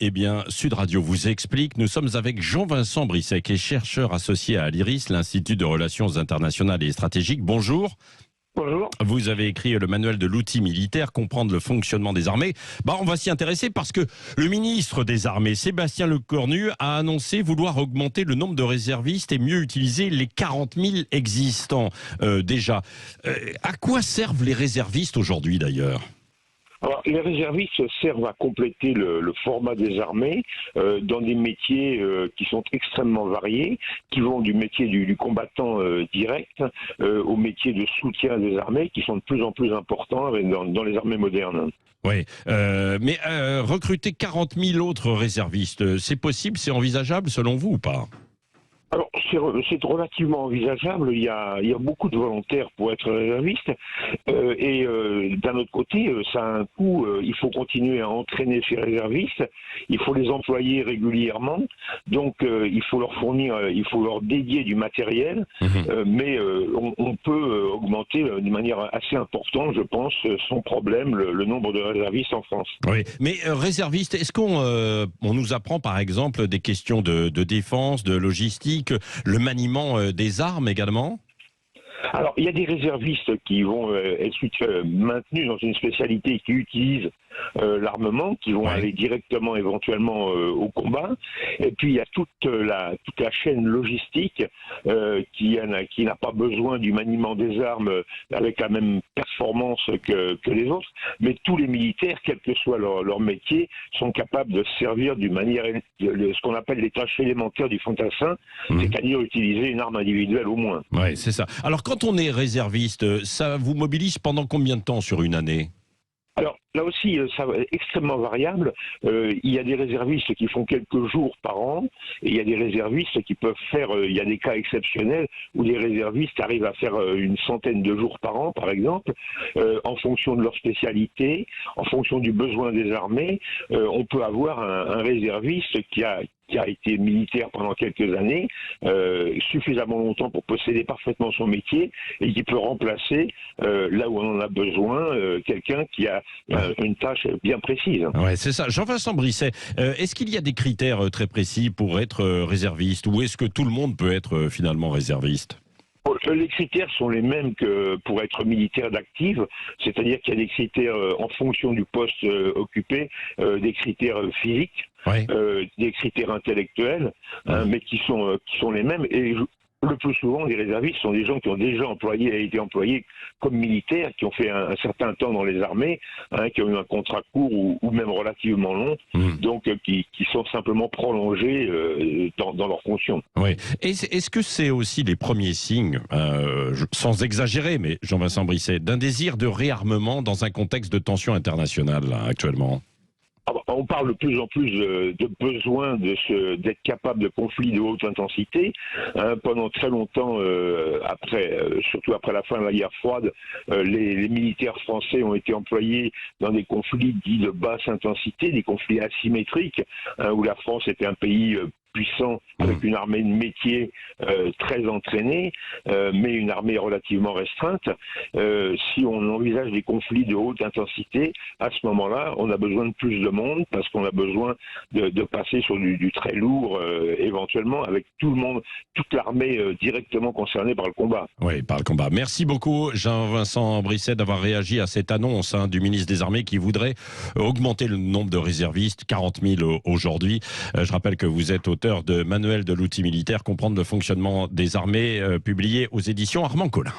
Eh bien, Sud Radio vous explique. Nous sommes avec Jean-Vincent Brisset, qui est chercheur associé à l'IRIS, l'Institut de Relations Internationales et Stratégiques. Bonjour. Bonjour. Vous avez écrit le manuel de l'outil militaire, comprendre le fonctionnement des armées. On va s'y intéresser parce que le ministre des Armées, Sébastien Lecornu, a annoncé vouloir augmenter le nombre de réservistes et mieux utiliser les 40 000 existants déjà. À quoi servent les réservistes aujourd'hui d'ailleurs ? Alors, les réservistes servent à compléter le format des armées dans des métiers qui sont extrêmement variés, qui vont du métier du combattant direct au métier de soutien des armées, qui sont de plus en plus importants dans les armées modernes. Oui, mais recruter 40 000 autres réservistes, c'est possible, c'est envisageable selon vous ou pas ? Alors, c'est relativement envisageable. Il y a beaucoup de volontaires pour être réservistes. Et d'un autre côté, ça a un coût. Il faut continuer à entraîner ces réservistes. Il faut les employer régulièrement. Donc, il faut leur fournir, il faut leur dédier du matériel. Mais on peut augmenter de manière assez importante, je pense, sans problème, le nombre de réservistes en France. Oui, mais réservistes, est-ce qu'on nous apprend par exemple des questions de défense, de logistique, le maniement des armes également ? Alors, il y a des réservistes qui vont être maintenus dans une spécialité qui utilise l'armement, qui vont aller directement éventuellement au combat. Et puis, il y a toute la chaîne logistique qui n'a pas besoin du maniement des armes avec la même performance que les autres. Mais tous les militaires, quel que soit leur métier, sont capables de servir d'une manière, ce qu'on appelle les tâches élémentaires du fantassin, c'est-à-dire utiliser une arme individuelle au moins. Oui, c'est ça. Alors, quand on est réserviste, ça vous mobilise pendant combien de temps sur une année ? Alors, là aussi, ça va être extrêmement variable. Il y a des réservistes qui font quelques jours par an, et il y a des réservistes qui peuvent faire, il y a des cas exceptionnels où les réservistes arrivent à faire une centaine de jours par an, par exemple, en fonction de leur spécialité, en fonction du besoin des armées. On peut avoir un réserviste qui a été militaire pendant quelques années, suffisamment longtemps pour posséder parfaitement son métier, et qui peut remplacer, là où on en a besoin, quelqu'un qui a une tâche bien précise. Ouais, c'est ça. Jean-Vincent Brisset, est-ce qu'il y a des critères très précis pour être réserviste, ou est-ce que tout le monde peut être finalement réserviste ? Les critères sont les mêmes que pour être militaire d'active, c'est-à-dire qu'il y a des critères en fonction du poste occupé, des critères physiques, des critères intellectuels, mais qui sont les mêmes. Et le plus souvent, les réservistes sont des gens qui ont déjà été employés comme militaires, qui ont fait un certain temps dans les armées, qui ont eu un contrat court ou même relativement long, donc qui sont simplement prolongés dans leurs fonctions. Oui. Est-ce que c'est aussi les premiers signes, sans exagérer, mais Jean-Vincent Brisset, d'un désir de réarmement dans un contexte de tension internationale là, actuellement ? On parle de plus en plus de besoin d'être capable de conflits de haute intensité. Pendant très longtemps, surtout après la fin de la guerre froide, les militaires français ont été employés dans des conflits dits de basse intensité, des conflits asymétriques, où la France était un pays puissant, avec une armée de métier très entraînée, mais une armée relativement restreinte. Si on envisage des conflits de haute intensité, à ce moment-là, on a besoin de plus de monde, parce qu'on a besoin de passer sur du très lourd, éventuellement, avec tout le monde, toute l'armée directement concernée par le combat. Oui, par le combat. Merci beaucoup, Jean-Vincent Brisset, d'avoir réagi à cette annonce du ministre des Armées qui voudrait augmenter le nombre de réservistes, 40 000 aujourd'hui. Je rappelle que vous êtes auteur de manuel de l'outil militaire, comprendre le fonctionnement des armées, publié aux éditions Armand Collin.